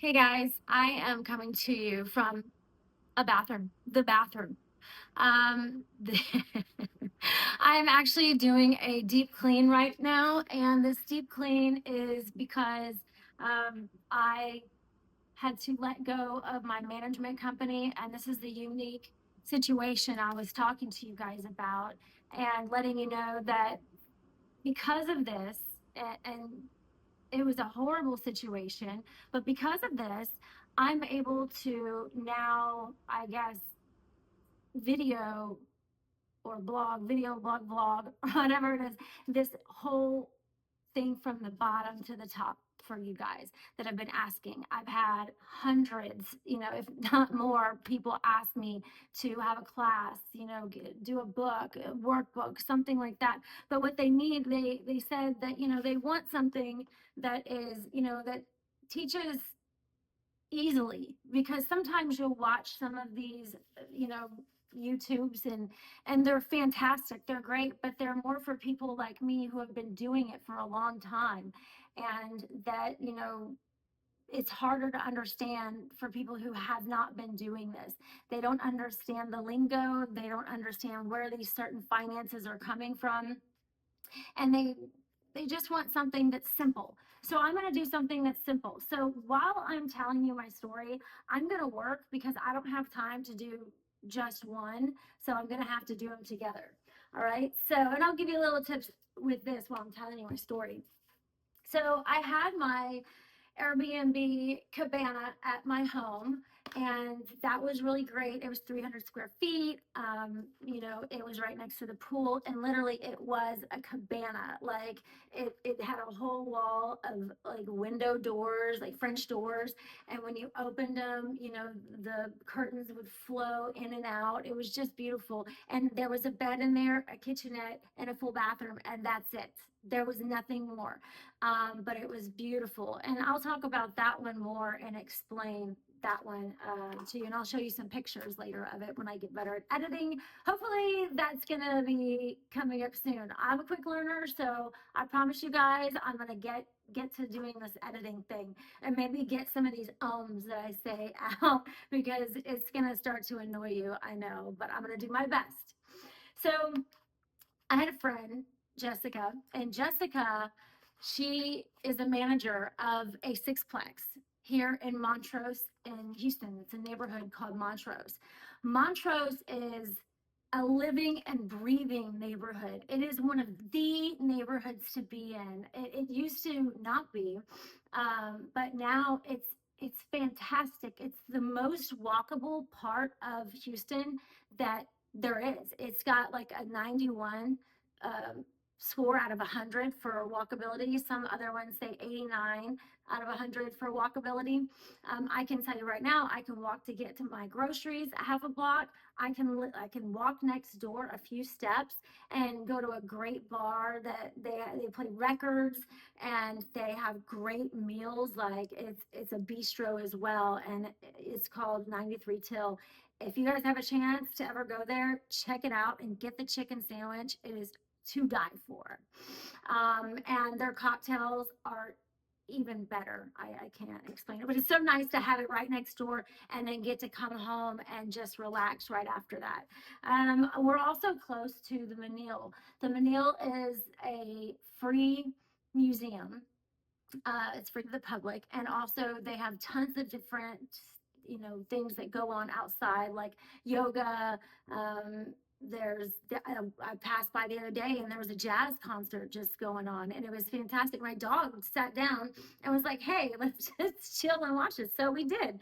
Hey guys, I am coming to you from the bathroom. Um, the- I'm actually doing a deep clean right now, and this deep clean is because I had to let go of my management company, and this is the unique situation I was talking to you guys about, and letting you know that because of this, and it was a horrible situation, but because of this, I'm able to now, I guess, video or blog, video, blog, vlog, whatever it is, this whole thing from the bottom to the top for you guys that have been asking. I've had hundreds, if not more, people ask me to have a class, do a book, a workbook, something like that. But what they need, they said that, they want something that is, that teaches easily, because sometimes you'll watch some of these YouTubes, and they're fantastic, they're great, but they're more for people like me who have been doing it for a long time, and that it's harder to understand for people who have not been doing this. They don't understand the lingo, they don't understand where these certain finances are coming from, and they just want something that's simple. So I'm going to do something that's simple. So while I'm telling you my story, I'm going to work because I don't have time to do just one. So I'm going to have to do them together. All right. So, and I'll give you a little tips with this while I'm telling you my story. So I had my Airbnb cabana at my home, and that was really great. It was 300 square feet. It was right next to the pool, and literally it was a cabana. Like it had a whole wall of like window doors, like French doors, and when you opened them, the curtains would flow in and out. It was just beautiful, and there was a bed in there, a kitchenette, and a full bathroom, and that's it. There was nothing more, but it was beautiful. And I'll talk about that one more and explain that one to you. And I'll show you some pictures later of it when I get better at editing. Hopefully, that's going to be coming up soon. I'm a quick learner, so I promise you guys, I'm going to get to doing this editing thing and maybe get some of these ums that I say out, because it's going to start to annoy you. I know, but I'm going to do my best. So I had a friend, Jessica, and Jessica, she is a manager of a sixplex here in Montrose in Houston. It's a neighborhood called Montrose. Montrose is a living and breathing neighborhood. It is one of the neighborhoods to be in. It used to not be, but now it's fantastic. It's the most walkable part of Houston that there is. It's got like a 91 um, score out of 100 for walkability. Some other ones say 89 out of 100 for walkability. I can tell you right now, I can walk to get to my groceries a half a block. I can walk next door a few steps and go to a great bar that they play records, and they have great meals. Like it's a bistro as well, and it's called 93 Till. If you guys have a chance to ever go there, check it out and get the chicken sandwich. It is to die for. And their cocktails are even better. I can't explain it, but it's so nice to have it right next door and then get to come home and just relax right after that. We're also close to the Menil. The Menil is a free museum. It's free to the public, and also they have tons of different things that go on outside, like yoga. I passed by the other day, and there was a jazz concert just going on, and it was fantastic. My dog sat down and was like, hey, let's just chill and watch it, so we did.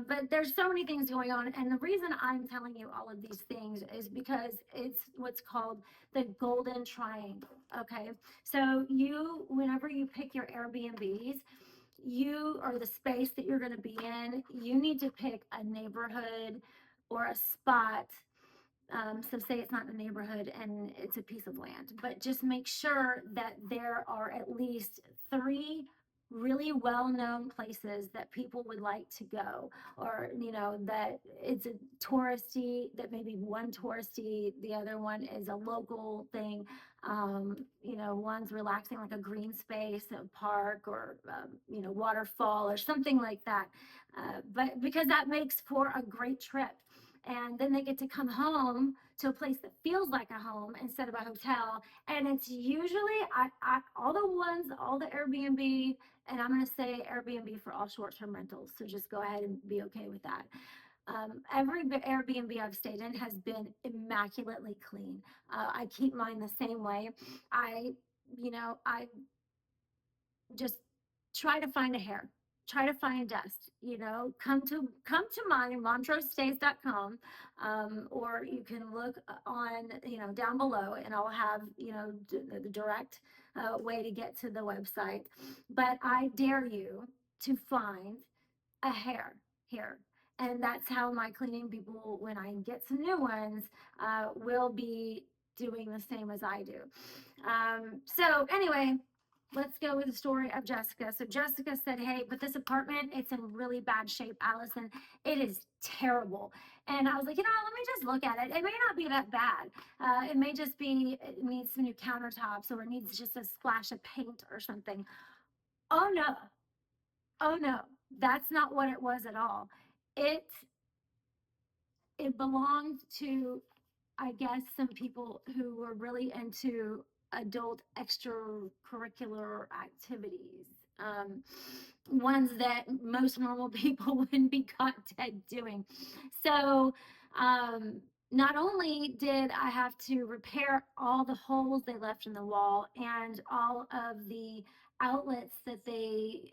But there's so many things going on, and the reason I'm telling you all of these things is because it's what's called the golden triangle. Okay, so whenever you pick your Airbnbs, you or the space that you're going to be in, you need to pick a neighborhood or a spot. So say it's not in a neighborhood and it's a piece of land, but just make sure that there are at least three really well-known places that people would like to go, or that it's a touristy, that maybe one touristy, the other one is a local thing. One's relaxing, like a green space, a park, or waterfall or something like that. But because that makes for a great trip, and then they get to come home to a place that feels like a home instead of a hotel. And it's usually all the Airbnb, and I'm going to say Airbnb for all short-term rentals. So just go ahead and be okay with that. Every Airbnb I've stayed in has been immaculately clean. I keep mine the same way. I just try to find a hair, try to find dust. Come to mine, montrosestays.com, or you can look on, down below, and I'll have the direct way to get to the website. But I dare you to find a hair here. And that's how my cleaning people, when I get some new ones, will be doing the same as I do. So anyway, let's go with the story of Jessica. So Jessica said, "Hey, but this apartment, it's in really bad shape, Allison. It is terrible." And I was like, let me just look at it. It may not be that bad. It may just be, it needs some new countertops, or it needs just a splash of paint or something. Oh no. Oh no, that's not what it was at all. It it belonged to, I guess, some people who were really into adult extracurricular activities, ones that most normal people wouldn't be caught dead doing. So, not only did I have to repair all the holes they left in the wall and all of the outlets that they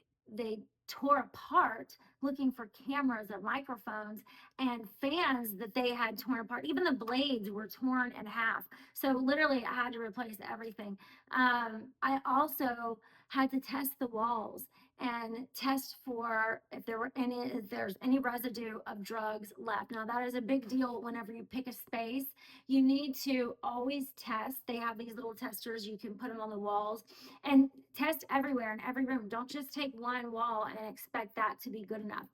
tore apart looking for cameras or microphones, and fans that they had torn apart. Even the blades were torn in half. So literally, I had to replace everything. I also had to test the walls and test for if there's any residue of drugs left. Now that is a big deal whenever you pick a space. You need to always test. They have these little testers, you can put them on the walls, and test everywhere in every room. Don't just take one wall and expect that to be good enough.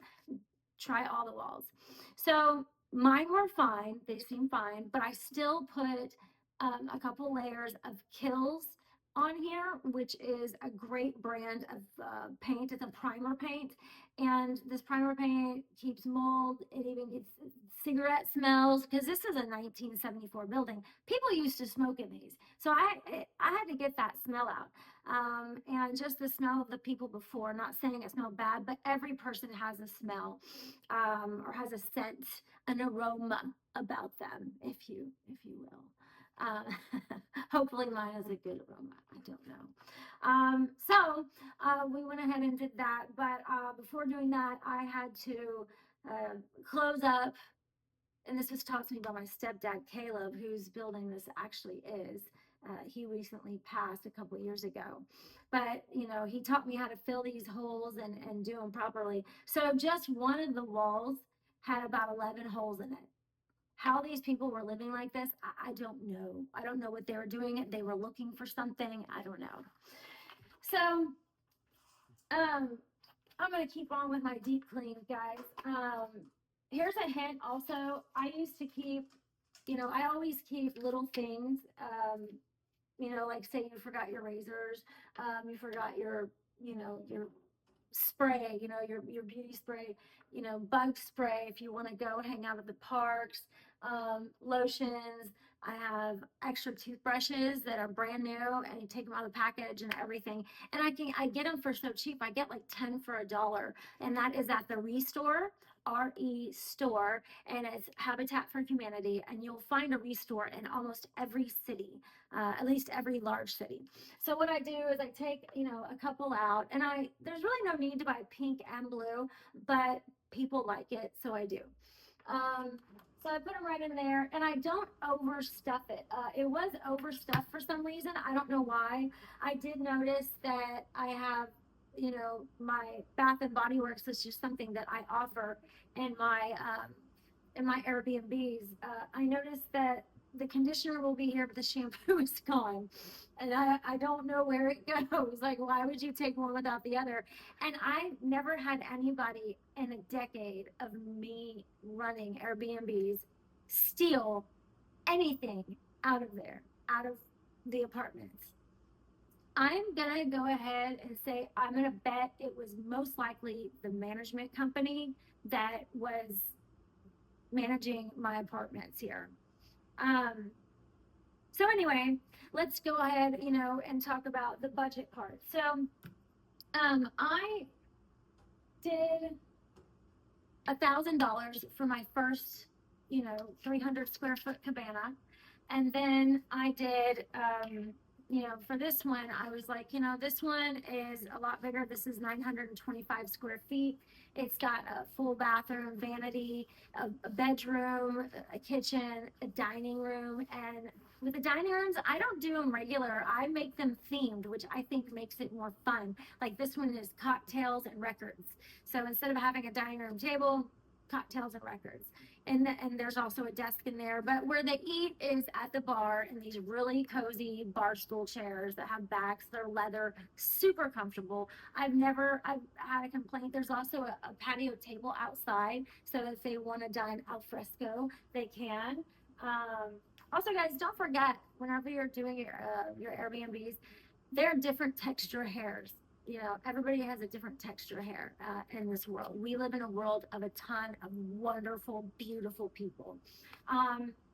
Try all the walls. So mine were fine. They seemed fine, but I still put a couple layers of Kills on here, which is a great brand of paint. It's a primer paint, and this primer paint keeps mold. It even gets cigarette smells, because this is a 1974 building. People used to smoke in these, so I had to get that smell out. And just the smell of the people before. Not saying it smelled bad, but every person has a smell, or has a scent, an aroma about them, if you will. Uh, Hopefully mine is a good aroma. I don't know. We went ahead and did that, but before doing that, I had to close up. And this was taught to me by my stepdad, Caleb, whose building this actually is. He recently passed a couple years ago, but he taught me how to fill these holes and do them properly. So just one of the walls had about 11 holes in it. How these people were living like this, I don't know. I don't know what they were doing. They were looking for something. I don't know. So I'm going to keep on with my deep clean, guys. Here's a hint also. I used to keep, I always keep little things, like say you forgot your razors, you forgot your spray, your beauty spray, bug spray if you want to go hang out at the parks, lotions. I have extra toothbrushes that are brand new, and you take them out of the package and everything. And I get them for so cheap. I get like 10 for $1, and that is at the Restore. Store, and it's Habitat for Humanity, and you'll find a Restore in almost every city, at least every large city. So what I do is I take, a couple out, and there's really no need to buy pink and blue, but people like it, so I do. So I put them right in there, and I don't overstuff it. It was overstuffed for some reason. I don't know why. I did notice that I have, my Bath and Body Works is just something that I offer in my Airbnbs. I noticed that the conditioner will be here, but the shampoo is gone. And I don't know where it goes. Like, why would you take one without the other? And I never had anybody in a decade of me running Airbnbs steal anything out of there, out of the apartments. I'm gonna go ahead and say I'm gonna bet it was most likely the management company that was managing my apartments here. Um, so anyway, let's go ahead, and talk about the budget part. So I did $1,000 for my first, 300 square foot cabana. And then I did, for this one, I was like, this one is a lot bigger. This is 925 square feet. It's got a full bathroom, vanity, a bedroom, a kitchen, a dining room. And with the dining rooms, I don't do them regular. I make them themed, which I think makes it more fun. Like this one is cocktails and records. So instead of having a dining room table, cocktails and records. And there's also a desk in there. But where they eat is at the bar in these really cozy bar stool chairs that have backs. They're leather, super comfortable. I've had a complaint. There's also a patio table outside, so if they want to dine al fresco, they can. Also, guys, don't forget whenever you're doing your Airbnbs, there are different texture hairs. Everybody has a different texture hair in this world. We live in a world of a ton of wonderful, beautiful people.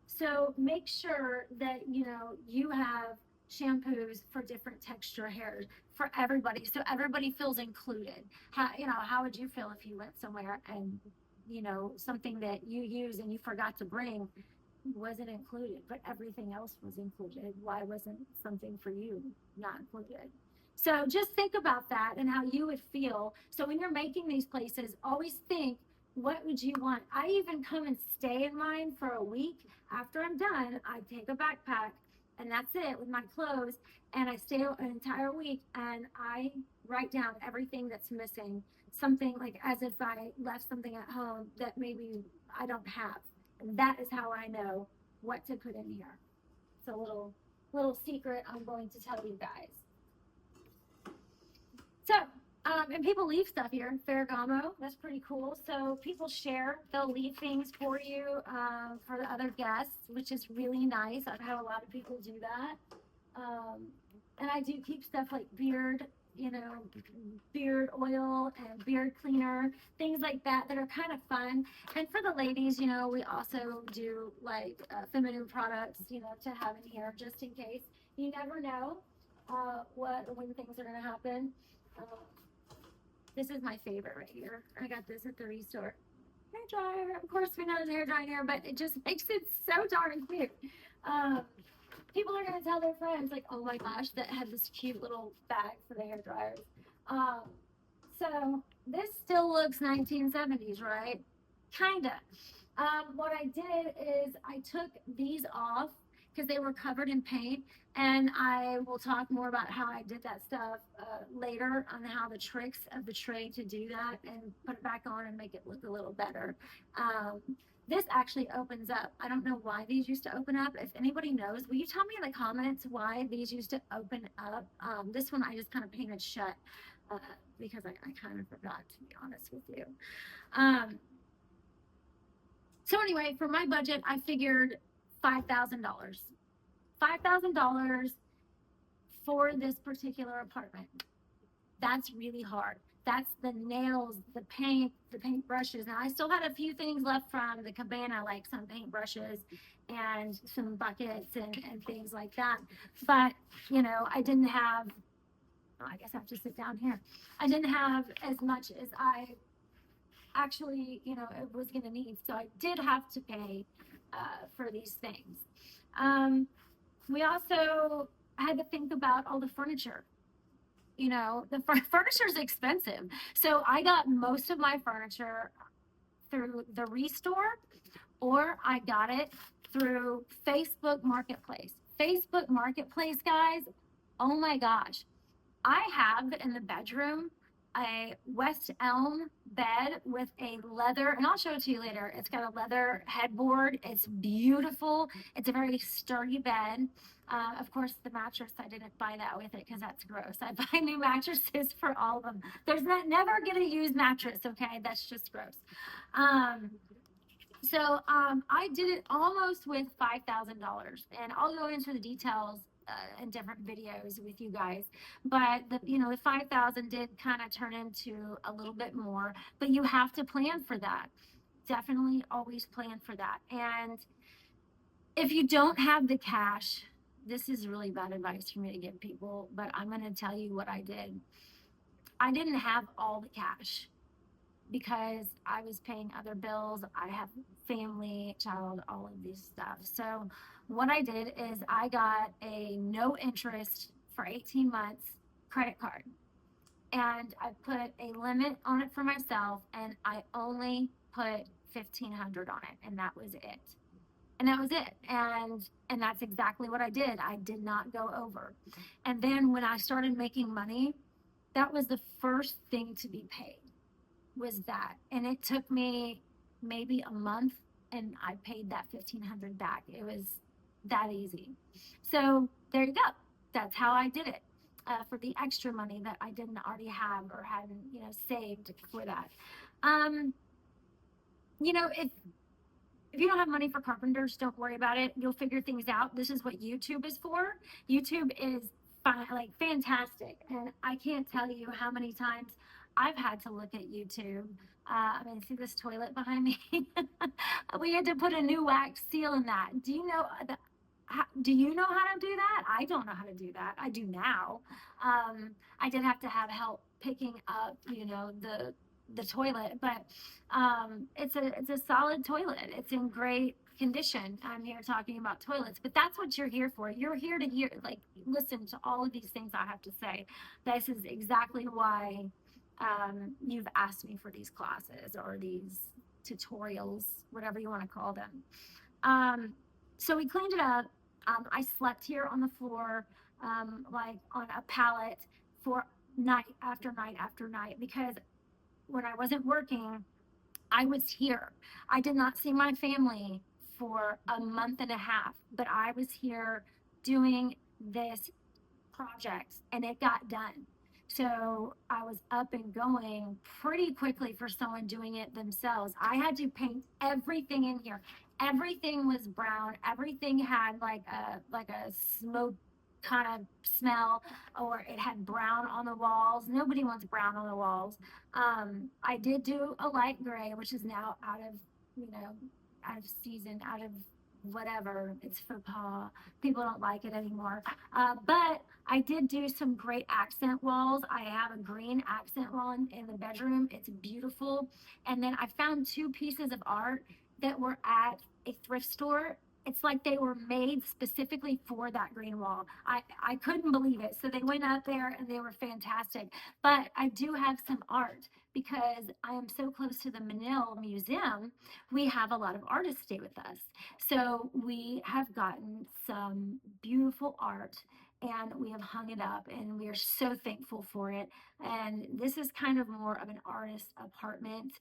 So make sure that, you have shampoos for different texture hairs for everybody. So everybody feels included. How would you feel if you went somewhere and, something that you use and you forgot to bring wasn't included, but everything else was included? Why wasn't something for you not included? So just think about that and how you would feel. So when you're making these places, always think, what would you want? I even come and stay in mine for a week. After I'm done, I take a backpack and that's it with my clothes. And I stay an entire week and I write down everything that's missing. Something like as if I left something at home that maybe I don't have. And that is how I know what to put in here. It's a little secret I'm going to tell you guys. So, and people leave stuff here in Ferragamo. That's pretty cool. So people share. They'll leave things for you for the other guests, which is really nice. I've had a lot of people do that. And I do keep stuff like beard oil and beard cleaner, things like that are kind of fun. And for the ladies, we also do like feminine products, to have in here just in case. You never know when things are going to happen. This is my favorite right here. I got this at the Restore. Hair dryer. Of course, we know there's a hair dryer here, but it just makes it so darn cute. People are going to tell their friends, like, oh my gosh, that had this cute little bag for the hair dryers. So this still looks 1970s, right? Kinda. What I did is I took these off because they were covered in paint, and I will talk more about how I did that stuff later on how the tricks of the tray to do that and put it back on and make it look a little better. This actually opens up. I don't know why these used to open up. If anybody knows, will you tell me in the comments why these used to open up? This one I just kind of painted shut because I kind of forgot, to be honest with you. So anyway, for my budget, I figured $5,000. $5,000 for this particular apartment. That's really hard. That's the nails, the paint brushes. Now I still had a few things left from the cabana, like some paint brushes and some buckets and things like that. But, I didn't have, I guess I have to sit down here. I didn't have as much as I actually, it was going to need. So I did have to pay for these things. We also had to think about all the furniture. The furniture is expensive. So I got most of my furniture through the Restore, or I got it through Facebook Marketplace. Facebook Marketplace, guys, oh my gosh. I have in the bedroom a West Elm bed with a leather, and I'll show it to you later. It's got a leather headboard. It's beautiful. It's a very sturdy bed. Of course, the mattress, I didn't buy that with it because that's gross. I buy new mattresses for all of them. There's not never get a used mattress, okay? That's just gross. I did it almost with $5,000, and I'll go into the details in different videos with you guys. But the 5,000 did kind of turn into a little bit more. But you have to plan for that. Definitely always plan for that. And if you don't have the cash, this is really bad advice for me to give people, but I'm going to tell you what I did. I didn't have all the cash because I was paying other bills. I have family, child, all of these stuff. So what I did is I got a no interest for 18 months credit card. And I put a limit on it for myself, and I only put 1,500 on it, and that was it. And that was it. And that's exactly what I did. I did not go over. And then when I started making money, that was the first thing to be paid, was that. And it took me maybe a month, and I paid that 1,500 back. It was that easy. So there you go. That's how I did it. For the extra money that I didn't already have or hadn't, saved for that. If you don't have money for carpenters, don't worry about it. You'll figure things out. This is what YouTube is for. YouTube is fantastic. And I can't tell you how many times I've had to look at YouTube. See this toilet behind me? We had to put a new wax seal in that. Do you know how to do that? I don't know how to do that. I do now. I did have to have help picking up, the toilet, but it's a solid toilet. It's in great condition. I'm here talking about toilets, but that's what you're here for. You're here to listen to all of these things I have to say. This is exactly why you've asked me for these classes or these tutorials, whatever you want to call them. So we cleaned it up. I slept here on the floor, like on a pallet for night after night after night, because when I wasn't working, I was here. I did not see my family for a month and a half, but I was here doing this project, and it got done. So I was up and going pretty quickly for someone doing it themselves. I had to paint everything in here. Everything was brown. Everything had like a smoke kind of smell, or it had brown on the walls. Nobody wants brown on the walls. I did do a light gray, which is now out of season, out of whatever. It's faux pas. People don't like it anymore. But I did do some great accent walls. I have a green accent wall in the bedroom. It's beautiful. And then I found two pieces of art that were at a thrift store. It's like they were made specifically for that green wall. I couldn't believe it. So they went up there and they were fantastic. But I do have some art because I am so close to the Menil Museum. We have a lot of artists stay with us. So we have gotten some beautiful art, and we have hung it up, and we are so thankful for it. And this is kind of more of an artist apartment,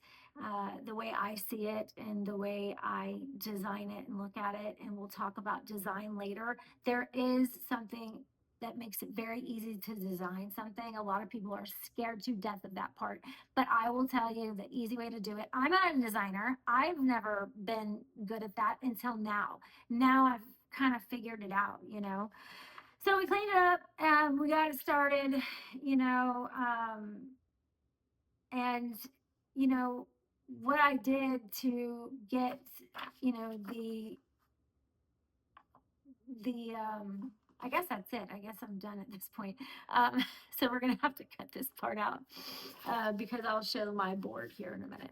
the way I see it and the way I design it and look at it. And we'll talk about design later. There is something that makes it very easy to design something. A lot of people are scared to death of that part, but I will tell you the easy way to do it. I'm not a designer. I've never been good at that until now. Now I've kind of figured it out. So we cleaned it up and we got it started, and what I did to get, the I guess that's it. I guess I'm done at this point. So we're gonna have to cut this part out because I'll show my board here in a minute.